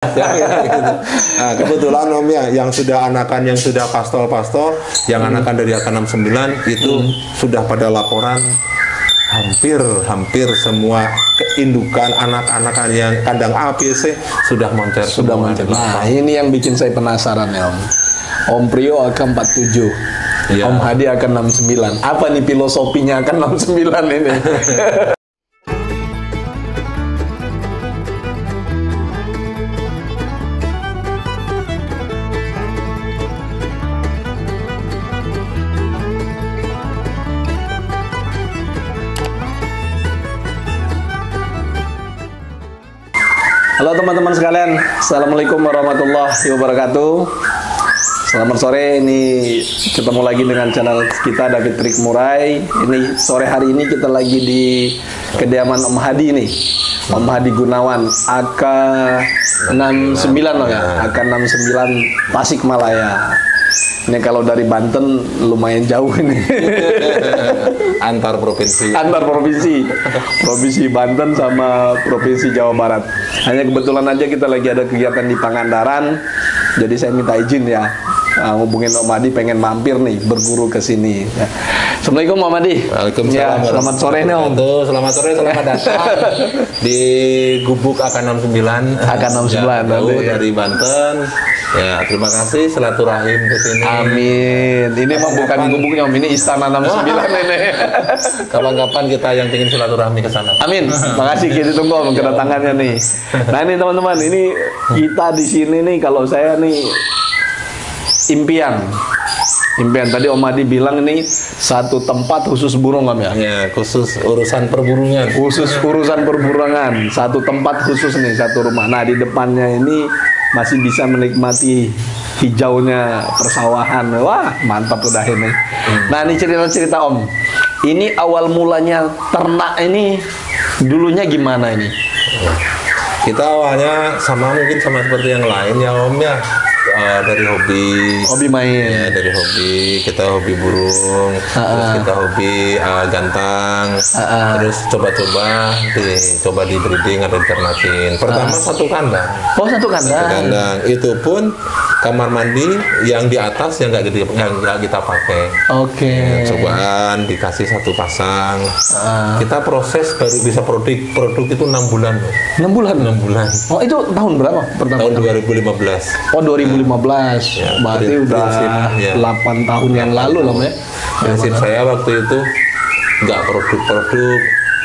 Ya, gitu. Nah, kebetulan Om ya, yang sudah anakan, yang sudah pastol-pastol, yang anakan dari AK69 itu sudah pada laporan hampir semua keindukan anak-anakan yang kandang A, B, C sudah moncer. Nah, ini yang bikin saya penasaran ya Om. Om Prio AK47, ya. Om Hadi AK69. Apa nih filosofinya AK69 ini? Halo teman-teman sekalian, Assalamualaikum warahmatullahi wabarakatuh. Selamat sore, ini ketemu lagi dengan channel kita David Trik Murai. Ini sore hari ini kita lagi di kediaman Om Hadi nih, Om Hadi Gunawan, AK69 loh ya, AK69 Tasikmalaya. Ini kalau dari Banten lumayan jauh ini. Antar provinsi. Antar provinsi. Provinsi Banten sama Provinsi Jawa Barat. Hanya kebetulan aja kita lagi ada kegiatan di Pangandaran. Jadi saya minta izin ya. Hubungin Om Hadi pengen mampir nih berguru ke sini. Ya. Assalamualaikum Om Hadi. Waalaikumsalam. Ya, selamat sore nih Om. Selamat sore, selamat datang di Gubuk AK69. AK69 dari Banten. Ya, terima kasih silaturahim ke sini. Amin. Ini mah bukan gubuknya Om, ini Istana 69 ini. Kapan-kapan kita yang ingin silaturahmi ke sana. Amin. Makasih kita tunggu Om kedatangannya nih. Nah, ini teman-teman, ini kita di sini nih kalau saya nih impian tadi Om Hadi bilang ini satu tempat khusus burung Om ya. Ya, khusus urusan perburungan. Khusus urusan perburungan, satu tempat khusus nih, satu rumah. Nah, di depannya ini masih bisa menikmati hijaunya persawahan. Wah, mantap udah ini. Nah, ini cerita-cerita Om. Ini awal mulanya ternak ini dulunya gimana ini? Kita awalnya mungkin sama seperti yang lain ya Om ya. Dari hobi main ya, dari hobi kita hobi burung, terus kita hobi gantang, terus coba-coba di breeding atau diternakin. Pertama satu kandang. Oh, satu kandang. Itu pun kamar mandi yang di atas yang nggak kita pakai. Oke. Cobaan dikasih satu pasang. Kita proses baru bisa produk itu 6 bulan. 6 bulan. Oh, itu tahun berapa pertama? Tahun 2015. Oh, 2015. Ya, berarti udah 8 tahun yang lalu loh ya. Prinsip saya waktu itu nggak produk-produk,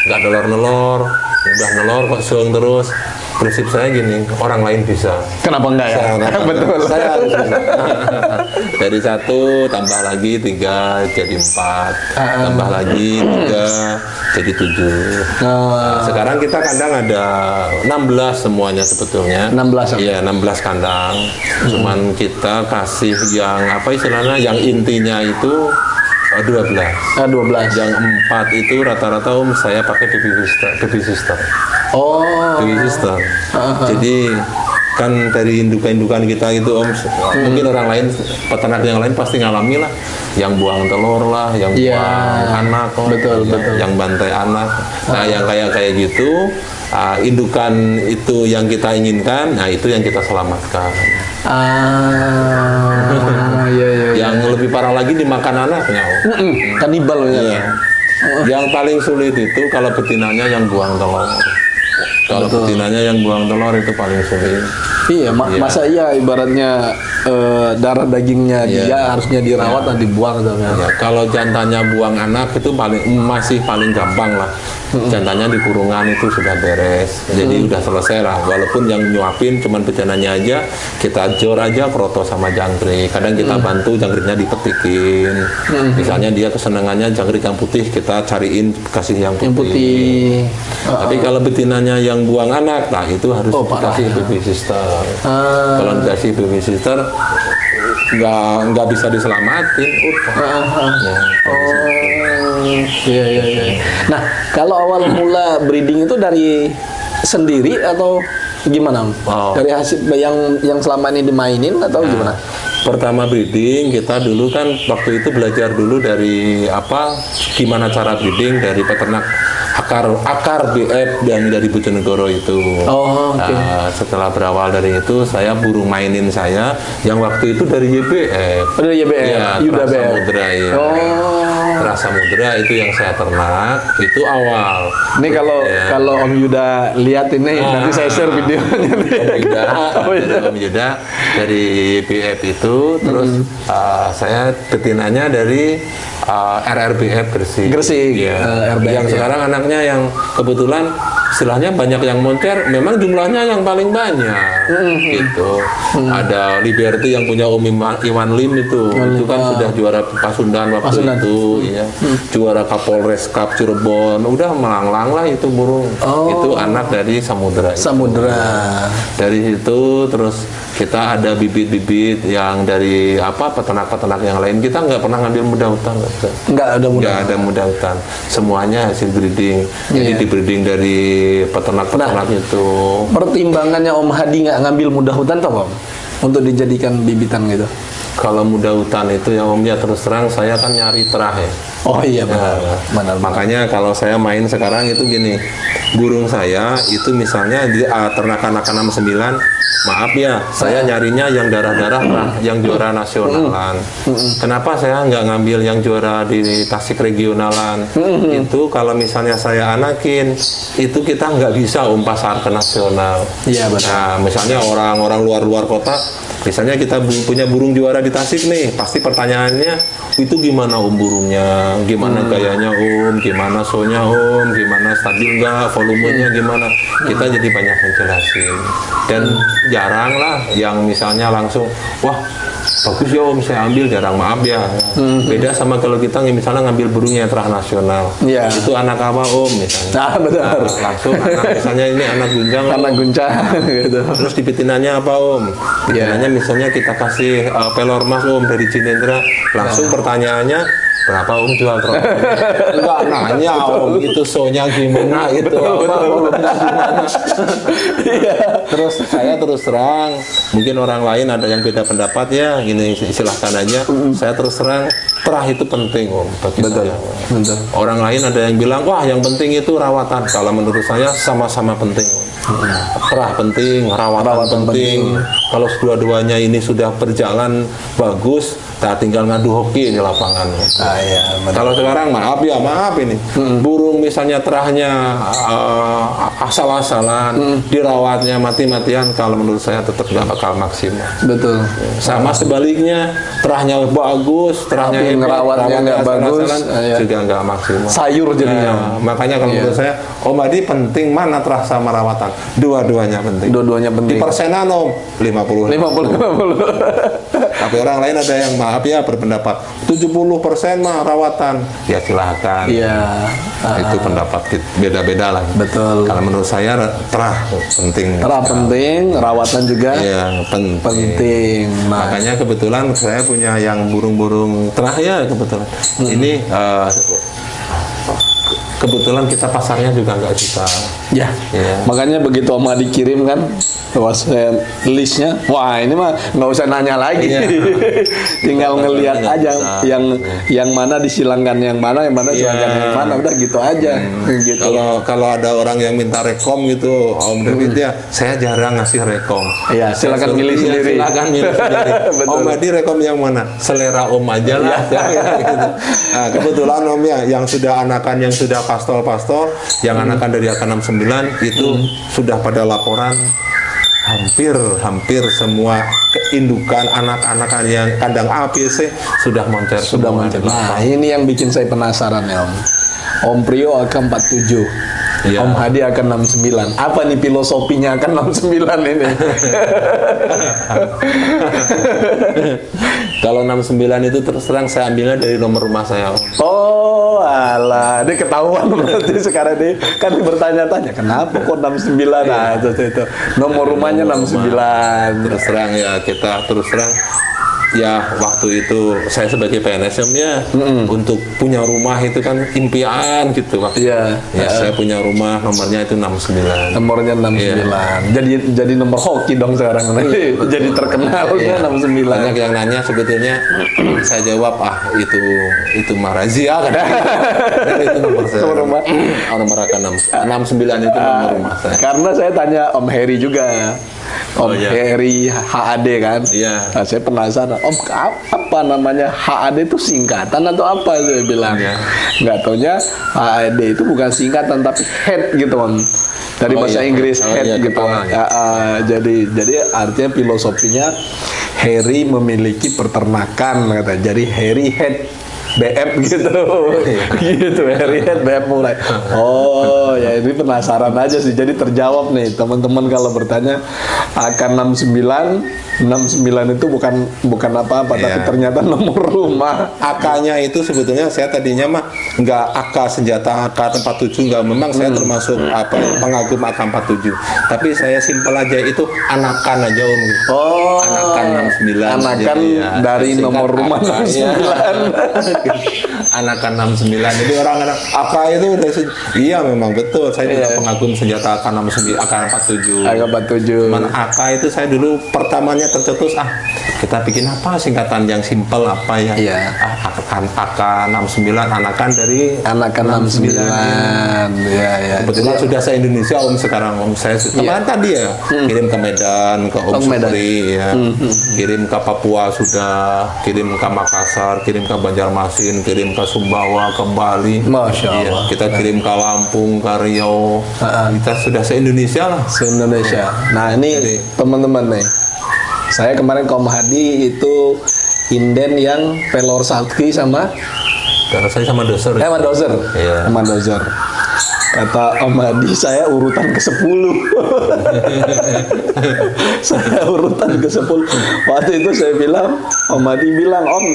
nggak nelor-nelor, udah nelor kok suang terus. Prinsip saya gini, orang lain bisa. Kenapa enggak ya? Betul. Saya harus bisa. Dari 1 tambah lagi 3 jadi 4, tambah lagi 3 jadi 7. Nah, sekarang kita kandang ada 16 semuanya sebetulnya. 16. Iya, 16 kandang. Cuman kita kasih yang apa istilahnya, yang intinya itu 12. 12. Yang 4 itu rata-rata saya pakai baby sister. Oh. Baby sister. Jadi kan dari indukan-indukan kita itu Om, mungkin orang lain, peternak yang lain pasti ngalami lah, yang buang telur lah, yang buang anak, betul. yang bantai anak. Nah, yang kayak gitu, indukan itu yang kita inginkan, nah itu yang kita selamatkan. Yang lebih parah lagi dimakan anaknya. Kanibal ya. Yang paling sulit itu kalau betinanya yang buang telur. Kalau betinanya yang buang telur itu paling sulit. Iya, masa iya ibaratnya darah dagingnya dia harusnya dirawat dan dibuang ya. Kalau jantannya buang anak itu masih paling gampang lah. Jantannya di kurungan itu sudah beres. Jadi udah selesai lah. Walaupun yang nyuapin cuman bejananya aja, kita jor aja proto sama jangkrik. Kadang kita bantu jangkriknya dipetikin. Misalnya dia kesenangannya jangkrik yang putih, kita cariin kasih yang putih. Tapi kalau betinanya yang buang anak, nah itu harus dikasih baby sister. Kalau dikasih baby sister nggak bisa diselamatin. Iya. Nah, kalau awal mula breeding itu dari sendiri atau gimana? Dari hasil yang selama ini dimainin atau gimana? Pertama breeding kita dulu kan waktu itu belajar dulu dari gimana cara breeding dari peternak akar BF yang dari Bojonegoro itu. Oh, oke. Setelah berawal dari itu, saya burung mainin saya yang waktu itu dari YBF. Dari YBF, Ya, Yuda Terah BF. Samudra ya. Terah Samudra itu yang saya ternak, itu awal. Ini kalau Om Yuda lihat ini, nanti saya share videonya nih. Om Yuda, Oh, iya. dari Om Yuda dari YBF itu, terus saya betinanya dari RRBF Gresik. Gresik, Ya. RBF, Yang ya. sekarang anaknya yang kebetulan istilahnya banyak yang moncer, memang jumlahnya yang paling banyak. Gitu. Ada Liberty yang punya Om Iwan Lim itu kan sudah juara Pasundan waktu Pasundan. itu, ya. Juara Kapolres Cup Cirebon, udah melanglang lah itu burung. Itu anak dari Samudra. Samudra. Dari situ terus kita ada bibit-bibit yang dari peternak-peternak yang lain, kita nggak pernah ngambil muda hutan, Enggak ada mudah. nggak ada muda hutan, semuanya hasil breeding. Jadi Iya. di breeding dari peternak-peternak itu. Pertimbangannya Om Hadi nggak ngambil mudah hutan apa Om? Untuk dijadikan bibitan gitu. Kalau muda hutan itu ya Om, ya terus terang saya kan nyari terah ya. Oh iya benar. Ya, Benar. makanya kalau saya main sekarang itu gini, burung saya itu misalnya di ternakan 69, maaf ya, saya nyarinya yang darah-darah yang juara nasionalan. Kenapa saya nggak ngambil yang juara di Tasik regionalan? Itu kalau misalnya saya anakin, itu kita nggak bisa pasar ke nasional. Iya benar. Nah, misalnya orang-orang luar kota, misalnya kita punya burung juara di Tasik nih, pasti pertanyaannya itu gimana burungnya, gimana gayanya gimana show-nya gimana stabil nggak, volumenya gimana, kita jadi banyak menjelasin. Dan jarang lah yang misalnya langsung, wah bagus ya saya ambil, jarang, maaf ya. Beda sama kalau kita misalnya ngambil burungnya terah nasional, Iya. itu anak apa misalnya. Nah benar. Langsung misalnya ini anak gunjang, Karena guncang gitu. terus dipitinannya apa Pitinannya misalnya kita kasih pelor mas dari Cinendra, langsung pertanyaannya berapa jual terus? Enggak nanya itu show-nya gimana itu volumenya gimana. Terus saya terus terang, mungkin orang lain ada yang beda pendapat ya, ini silahkan aja. Saya terus terang, terah itu penting bagi saya. Betul. Orang lain ada yang bilang, wah yang penting itu rawatan. Kalau menurut saya sama-sama penting. Terah penting, rawatan penting. Kalau dua-duanya ini sudah berjalan bagus, tak tinggal ngadu hoki di lapangan. Iya, benar. Kalau sekarang maaf ini, burung misalnya terahnya asal-asalan, dirawatnya mati-matian, kalau menurut saya tetap nggak bakal maksimal. Betul. Sama sebaliknya, terahnya bagus, terahnya Tapi hebat, ngerawatnya nggak bagus, iya. juga nggak maksimal. Sayur jadinya. Nah, makanya kalau menurut saya, Om Adi penting mana terah sama rawatan? Dua-duanya penting. Dua-duanya Di penting. persenan 50. 50. Tapi orang lain ada yang maaf ya berpendapat 70% mah rawatan. Ya silahkan. Iya. Itu pendapat beda-beda lah. Betul. Kalau menurut saya terah penting. Terah penting, rawatan juga Iya, penting. Nah, Makanya kebetulan saya punya yang burung-burung terah ya kebetulan. Ini kebetulan kita pasarnya juga nggak juta. ya. Iya. Makanya begitu Om Adi kirim kan, pas saya listnya, wah ini mah nggak usah nanya lagi, Iya. tinggal ngelihat Nggak aja bisa. yang mana disilangkan yang mana Iya. silangkan yang mana, udah gitu aja, gitu. Kalau ada orang yang minta rekom gitu, Om David ya, saya jarang ngasih rekom. Iya, silakan Saya milih suruh, sendiri. Silakan milih sendiri. Betul. Om Adi rekom yang mana? Selera Om aja lah. Gitu. Nah, kebetulan Om ya, yang sudah anakan, yang sudah pastol, yang anakan dari AK69 itu sudah pada laporan hampir semua keindukan anak-anakan yang kandang A, B, C sudah moncer. Sudah semua. muncul. Nah, ini yang bikin saya penasaran ya Om. Om Prio akan 47. Iya. Om Hadi akan 69. Apa nih filosofinya akan 69 ini? Kalau 69 itu terus terang saya ambilnya dari nomor rumah saya. Oh, alah, dia ketahuan berarti sekarang dia kan bertanya-tanya kenapa kok 69? Nah, itu. Nomor rumahnya 69. Terus terang ya, kita terus terang ya waktu itu saya sebagai PNS ya untuk punya rumah itu kan impian gitu waktu. Iya. Ya, saya punya rumah nomornya itu 69. Nomornya 69. Jadi nomor hoki dong sekarang. Jadi terkenal Iya. 69. Banyak yang nanya sebetulnya saya jawab itu mah razia kan. Itu nomor saya. Nomor rumah. Nomor akan 69 itu nomor rumah saya. Karena saya tanya Om Heri juga. Om iya. Heri HAD kan. Iya. Nah, saya penasaran. Om, apa namanya HAD itu singkatan atau apa? Saya bilang. Iya. Nggak taunya HAD itu bukan singkatan tapi head gitu Om. Dari bahasa Inggris head iya, gitu. kepala, ya. Jadi artinya filosofinya Heri memiliki peternakan kata. Jadi Heri head BF gitu. Gitu Heri head BF mulai. Oh, ya ini penasaran aja sih. Jadi terjawab nih teman-teman kalau bertanya akan 69 itu bukan apa-apa tapi ternyata nomor rumah. AK-nya itu sebetulnya saya tadinya mah nggak AK senjata AK-47 nggak, memang saya termasuk pengagum AK-47, tapi saya simpel aja itu anakan aja Om. Oh, Anakan 69. Anakan Jadi, ya, dari singkat nomor rumah AK, 69. Anakan 69. Jadi orang-orang AK itu udah iya memang betul. Saya juga pengagum senjata AK-69, AK-47. AK-47. Cuman AK itu saya dulu pertamanya tercetus kita bikin apa singkatan yang simpel apa ya. Iya. AK-69 anakan dari Anakan 69. Ya. Kebetulan sudah se Indonesia Om sekarang Om. Saya kemarin tadi ya kirim ke Medan, ke Om Supri ya. Kirim ke Papua sudah, kirim ke Makassar, kirim ke Banjarmasin, kirim ke Sumbawa, ke Bali. Masya Allah. Iya, kita kirim ke Lampung, ke Riau. Kita sudah se Indonesia lah. Se-Indonesia. Nah ini teman-teman nih, saya kemarin ke Om Hadi itu inden yang pelor sakti sama Karena saya sama doser. sama dozer. Iya. Sama dozer. Kata Om Hadi saya urutan ke-10. Saya urutan ke-10. Waktu itu saya bilang, Om Hadi bilang, Om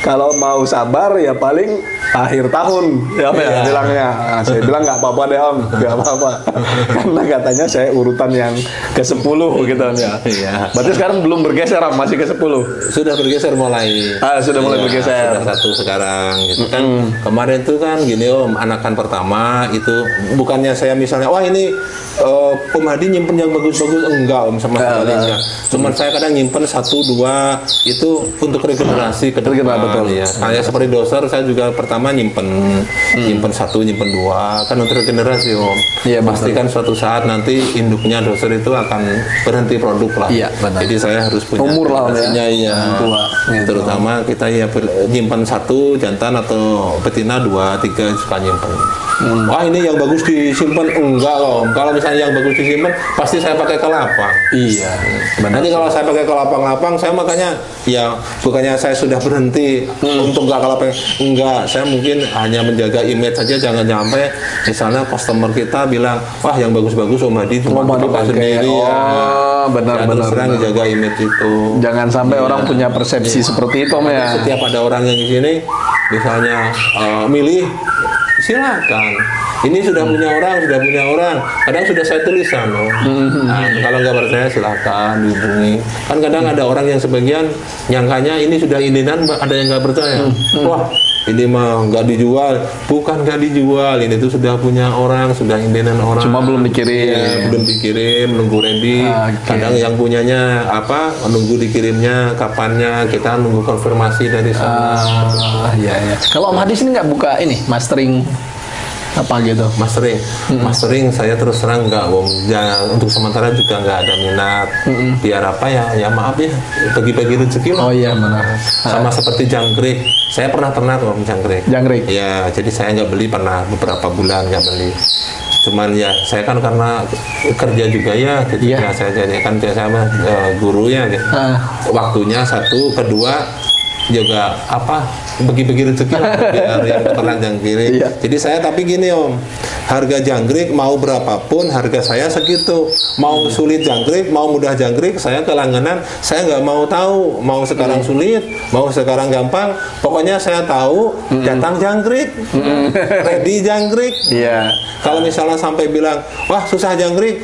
kalau mau sabar ya paling akhir tahun ya, bilangnya. Nah, saya bilang nggak apa-apa deh Om, nggak apa-apa. Karena katanya saya urutan yang ke-10 gitu ya. Iya. Berarti sekarang belum bergeser Om, masih ke-10. Sudah bergeser mulai. Sudah mulai bergeser. Sudah 1 sekarang gitu kan. Kemarin tuh kan gini Om, anakan pertama itu bukannya saya misalnya wah ini Om Hadi nyimpen yang bagus-bagus, enggak Om, sama sekali enggak. Cuman saya kadang nyimpen 1, 2 itu untuk regenerasi ke depan. Betul. Ya. Kayak seperti doser saya juga pertama nyimpen 1, nyimpen 2 kan untuk regenerasi Om. Iya, Pastikan suatu saat nanti induknya doser itu akan berhenti produk lah. Iya, benar. Jadi saya harus punya Umur lah, Om, ya. regenerasinya, iya. Tua, gitu. Terutama kita ya nyimpan 1 jantan atau betina 2, 3 suka nyimpan. Wah ini yang bagus disimpan, enggak loh. Kalau misalnya yang bagus disimpan pasti saya pakai ke lapang. Iya. Nanti kalau saya pakai ke lapang-lapang, saya makanya ya bukannya saya sudah berhenti untuk nggak ke lapang, enggak. Saya mungkin hanya menjaga image saja, jangan sampai misalnya customer kita bilang, wah yang bagus-bagus Om Hadi cuma pakai sendiri. Benar. Terus terang jaga image itu. Jangan sampai orang punya persepsi seperti itu Om ya. Setiap ada orang yang di sini, misalnya milih, silakan. Ini sudah punya orang. Kadang sudah saya tulisan loh. Nah, kalau nggak percaya silakan dihubungi. Kan kadang ada orang yang sebagian nyangkanya ini sudah ininan, ada yang nggak percaya. Wah, ini mah nggak dijual. Bukan nggak dijual, ini tuh sudah punya orang, sudah ininan orang. Cuma belum dikirim. Ya, belum dikirim, nunggu ready. Kadang yang punyanya menunggu dikirimnya kapannya, kita nunggu konfirmasi dari sana. Iya. Kalau Om Hadi sini nggak buka ini mastering apa gitu? Mastering saya terus terang nggak Om. Ya, untuk sementara juga nggak ada minat. Biar apa ya? Ya maaf ya, bagi-bagi rezeki lah. Oh iya benar. Sama seperti jangkrik. Saya pernah Om jangkrik. Jangkrik. Ya, jadi saya nggak beli, pernah beberapa bulan nggak beli. Cuman ya saya kan karena kerja juga ya, jadi ya saya jadikan saya guru ya. Gitu. Waktunya 1, kedua juga apa bagi-bagi rezeki lah biar yang peternak jangkrik. Iya. Jadi saya tapi gini Om, harga jangkrik mau berapapun harga saya segitu. Mau sulit jangkrik, mau mudah jangkrik, saya kelangganan. Saya nggak mau tahu mau sekarang sulit, mau sekarang gampang. Pokoknya saya tahu datang jangkrik, ready jangkrik. Iya. Kalau misalnya sampai bilang, wah susah jangkrik,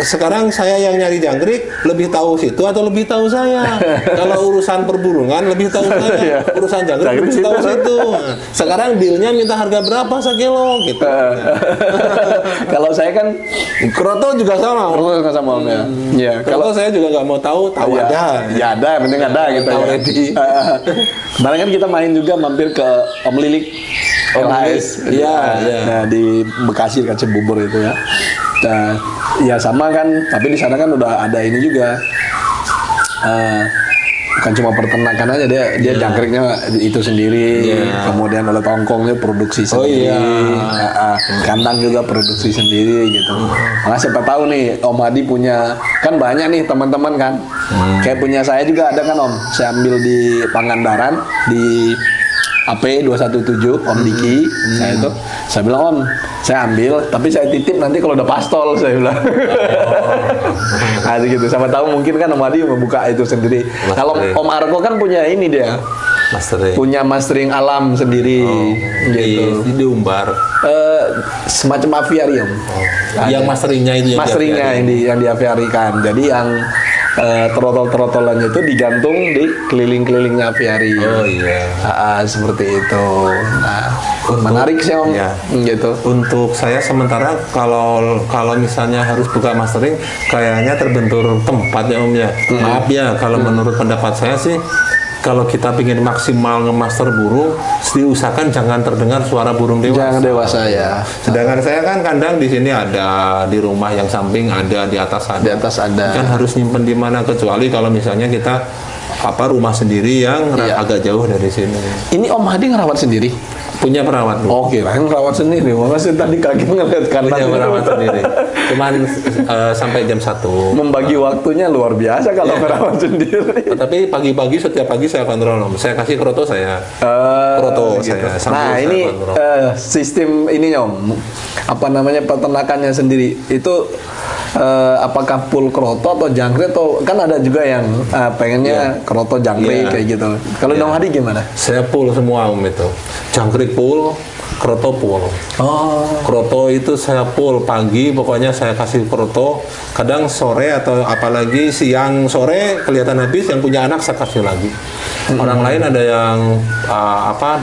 sekarang saya yang nyari jangkrik lebih tahu situ atau lebih tahu saya. Kalau urusan perburungan lebih tahu saya, urusan jangkrik lebih tahu situ. Nah, sekarang dealnya minta harga berapa sekilo gitu. Kalau saya kan Kroto juga sama. nggak sama Om ya. Iya. Kalau saya juga nggak mau tahu ya, ada. Ya ada, yang penting ada gitu Tahu ya. ready. Kemarin kan kita main juga mampir ke Om Lilik. Om Lilik, iya, iya. Nah, di Bekasi dekat Cibubur itu ya. Nah, ya sama kan, tapi di sana kan udah ada ini juga. Bukan cuma peternakan aja, dia jangkriknya itu sendiri, kemudian oleh tongkongnya produksi sendiri, kandang juga produksi sendiri gitu. Malah siapa tahu nih Om Hadi punya, kan banyak nih teman-teman kan, kayak punya saya juga ada kan Om, saya ambil di Pangandaran di AP 217 Om Diki, saya bilang Om, saya ambil, tapi saya titip nanti kalau udah pastol, saya bilang. Nah, gitu. Sama tahu mungkin kan Om Hadi membuka itu sendiri. Kalau Om Arko kan punya ini dia, punya mastering alam sendiri, gitu. Di Umbar. Semacam aviarium. Yang masteringnya itu yang diaviarikan. Jadi yang trotol-trotolannya itu digantung di keliling-kelilingnya aviari. Oh iya. Seperti itu. Nah, menarik sih Om. Iya. Gitu. Untuk saya sementara kalau misalnya harus buka mastering, kayaknya terbentur tempat ya Om ya. Maaf ya, kalau menurut pendapat saya sih, kalau kita ingin maksimal ngemaster burung, diusahakan jangan terdengar suara burung dewasa. Jangan dewasa ya. Sedangkan saya kan kandang di sini ada, di rumah yang samping ada, di atas ada. Di atas ada. Kan harus nyimpen di mana, kecuali kalau misalnya kita rumah sendiri yang agak jauh dari sini. Ini Om Hadi ngerawat sendiri? Punya perawat. Oke, kan ngerawat sendiri. Makanya tadi kaget ngeliat kandang. Punya perawat sendiri. Cuman sampai jam 1. Membagi waktunya luar biasa kalau merawat sendiri. Tapi pagi-pagi setiap pagi saya kontrol Om. Saya kasih kroto saya. Kroto gitu. saya. Nah, ini sistem ininya Om. Apa namanya peternakannya sendiri itu apakah full kroto atau jangkrik, atau kan ada juga yang pengennya kroto jangkrik kayak gitu. Kalau Om Hadi gimana? Saya full semua Om itu. Jangkrik full, kroto full. Kroto itu saya full pagi, pokoknya saya kasih kroto. Kadang sore atau apalagi siang sore kelihatan habis, yang punya anak saya kasih lagi. Orang lain ada yang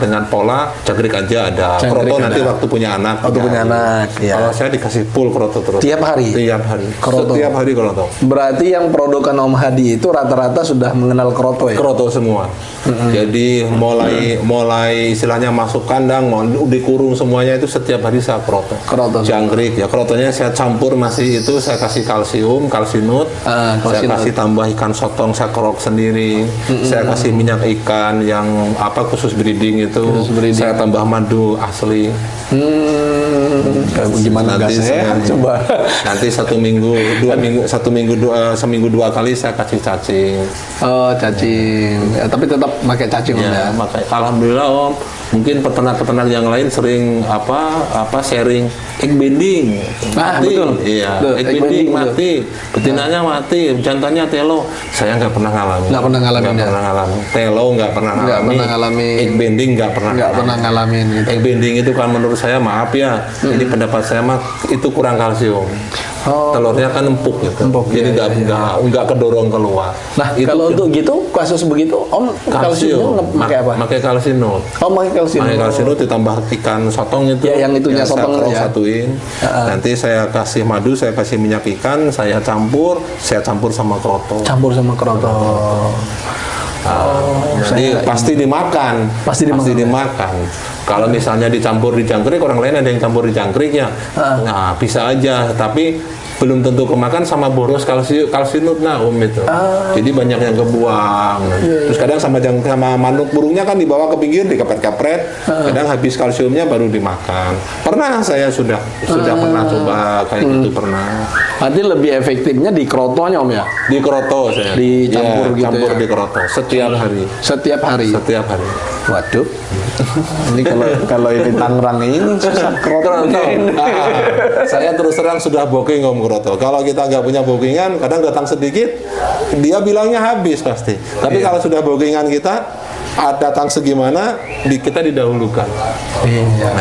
dengan pola jangkrik aja ada. Kroto nanti waktu punya anak. Waktu punya anak. Ya. Kalau saya dikasih full kroto terus. Tiap hari. Tiap hari. Kroto. Setiap hari kroto. Berarti yang produkan Om Hadi itu rata-rata sudah mengenal kroto ya? Kroto semua. Jadi mulai istilahnya masuk kandang, mau dikurung semuanya itu setiap hari saya kroto. Jangkrik ya, krotonya saya campur masih itu, saya kasih kalsium, kalsinut, saya kasih tambah ikan sotong, saya kerok sendiri, saya kasih minyak ikan yang khusus breeding itu, saya tambah madu asli. Gimana nanti coba? Nanti seminggu 2 kali saya kasih cacing. Oh, cacing. Tapi tetap pakai cacing ya. Alhamdulillah Om. Mungkin peternak-peternak yang lain sering sharing egg bending. Mati. Betul. Iya, egg bending mati. Betinanya mati, jantannya telo. Saya nggak pernah ngalamin. Nggak pernah ngalamin. Telo nggak pernah ngalamin. Egg bending nggak pernah ngalamin gitu. Egg bending itu kan menurut saya, maaf ya, ini pendapat saya mah itu kurang kalsium. Telurnya kan empuk gitu. Jadi nggak kedorong keluar. Nah, kalau untuk gitu, kasus begitu, Om kalsiumnya pakai apa? Pakai kalsinut. Pakai kalsinut ditambah ikan sotong itu. Ya, yang itunya sotong saya satuin. Nanti saya kasih madu, saya kasih minyak ikan, saya campur sama kroto. Jadi pasti dimakan. Kalau misalnya dicampur di jangkrik, orang lain ada yang campur di jangkrik ya. Nah, bisa aja, tapi belum tentu kemakan sama boros kalsinut itu. Jadi banyak yang kebuang. Terus kadang sama manuk burungnya kan dibawa ke pinggir, dikepret-kepret. Kadang habis kalsiumnya baru dimakan. Pernah saya sudah pernah coba kayak gitu, pernah. Berarti lebih efektifnya di krotonya Om ya? Di kroto saya. Dicampur gitu campur ya? di kroto setiap hari. Setiap hari? Setiap hari. Waduh. Ini kalau ini Tangerang ini susah krotonya. Saya terus terang sudah booking Om kroto. Kalau kita nggak punya bookingan, kadang datang sedikit, dia bilangnya habis pasti. Tapi kalau sudah bookingan kita, datang segimana, kita didahulukan. Iya.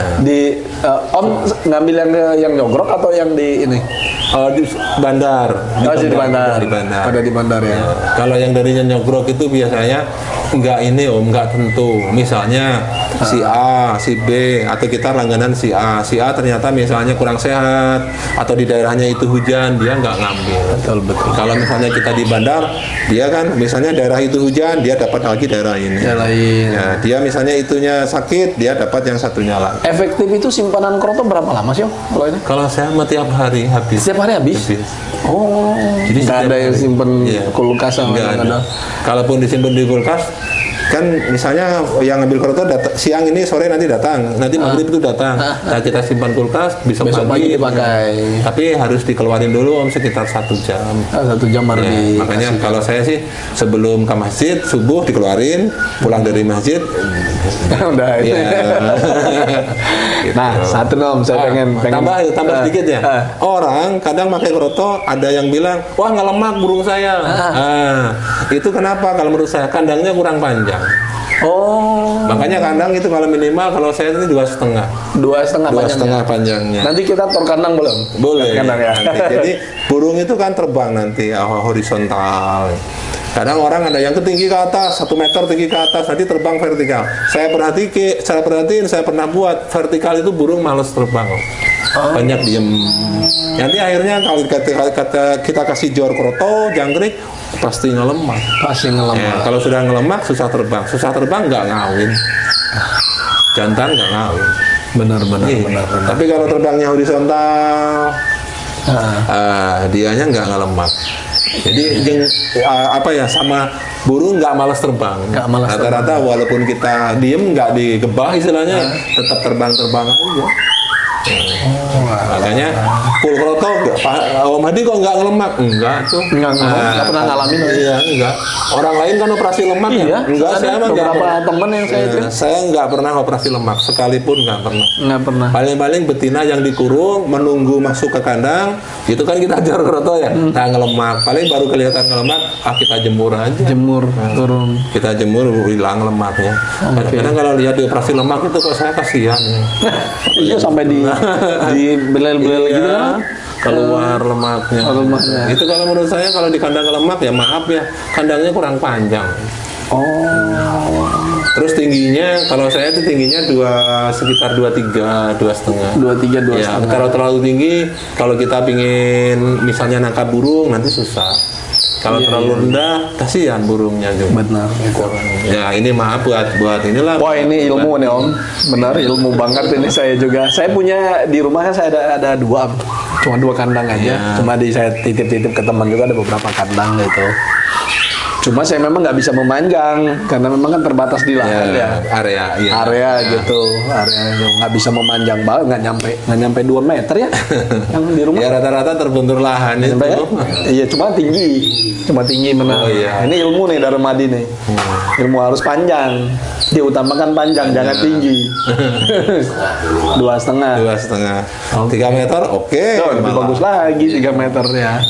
Om ngambil yang nyogrok atau yang di ini? Di bandar. Di bandar. Di bandar. Ada di bandar ya. Kalau yang dari nyogrok itu biasanya nggak ini Om, nggak tentu. Misalnya si A, si B, atau kita langganan si A. Si A ternyata misalnya kurang sehat, atau di daerahnya itu hujan, dia nggak ngambil. Betul. Kalau misalnya kita di bandar, dia kan misalnya daerah itu hujan, dia dapat lagi daerah ini. Lain. Ya, dia misalnya itunya sakit, dia dapat yang satunya lagi. Efektif itu simpanan kroto berapa lama sih Om? Kalau ini? Kalau saya mah tiap hari habis. Setiap hari habis? Oh, Jadi nggak ada yang simpen kulkas sama nggak ada. Kalaupun disimpan di kulkas, kan misalnya yang ngambil kroto siang ini, sore nanti datang, nanti maghrib itu datang. Nah, kita simpan kulkas, besok pagi dipakai. Tapi harus dikeluarin dulu Om, sekitar 1 jam. 1 jam baru Makanya kalau saya sih sebelum ke masjid subuh dikeluarin, pulang dari masjid udah itu. Nah, satu Om, saya pengen tambah sedikit ya. Orang kadang pakai kroto, ada yang bilang, wah ngelemak burung saya. Itu kenapa? Kalau menurut saya kandangnya kurang panjang. Oh. Makanya kandang itu kalau minimal, kalau saya itu 2,5. 2,5 panjangnya. Nanti kita tor kandang belum? Boleh. Kandang ya. Jadi burung itu kan terbang nanti horizontal. Kadang orang ada yang tinggi ke atas, 1 meter tinggi ke atas, nanti terbang vertikal. Saya perhatiin, saya pernah buat vertikal itu burung malas terbang. Banyak diem. Nanti akhirnya kalau kita kasih jor kroto, jangkrik, pasti ngelemak. Ya, kalau sudah ngelemak, susah terbang nggak ngawin. Jantan nggak ngawin. Benar. Tapi kalau terbangnya horizontal, dianya nggak ngelemak. Jadi sama burung nggak malas terbang. Rata-rata walaupun kita diem nggak digebah istilahnya, tetap terbang aja. Makanya full kroto, Om Hadi kok nggak ngelemak? Enggak tuh. Nggak pernah ngalamin. Iya, enggak. Orang lain kan operasi lemak ya? Enggak, saya mah nggak. Beberapa teman yang saya itu. Saya nggak pernah operasi lemak, sekalipun nggak pernah. Nggak pernah. Paling betina yang dikurung menunggu masuk ke kandang, itu kan kita jor kroto ya. Nah, ngelemak. Paling baru kelihatan ngelemak, kita jemur aja. Turun. Kita jemur, hilang lemaknya. Kadang-kadang kalau lihat di operasi lemak itu kok saya kasihan. Iya, sampai di belel-belel gitu kan. Keluar lemaknya. Itu kalau menurut saya kalau di kandang lemak ya maaf ya, kandangnya kurang panjang. Terus tingginya, kalau saya itu tingginya sekitar 23, 2,5. 23, 2,5. Ya, kalau terlalu tinggi, kalau kita pingin misalnya nangkap burung nanti susah. Kalau terlalu rendah, kasihan burungnya juga. Benar. Ya, ini maaf buat inilah. Wah, ini ilmu nih Om. Benar, ilmu banget ini saya juga. Saya punya di rumah kan saya ada 2. Cuma 2 kandang aja. Cuma saya titip-titip ke teman juga, ada beberapa kandang gitu. Cuma saya memang nggak bisa memanjang karena memang kan terbatas di lahan area gitu, nggak bisa memanjang banget, nggak nyampe 2 meter ya yang di rumah. Ya rata-rata terbentur lahan itu. Iya, cuma tinggi menang. Ini ilmu nih dari Madi nih. Ilmu harus panjang, diutamakan panjang, jangan tinggi. 2,5. 3 meter, oke. Lebih bagus lagi 3 meter ya.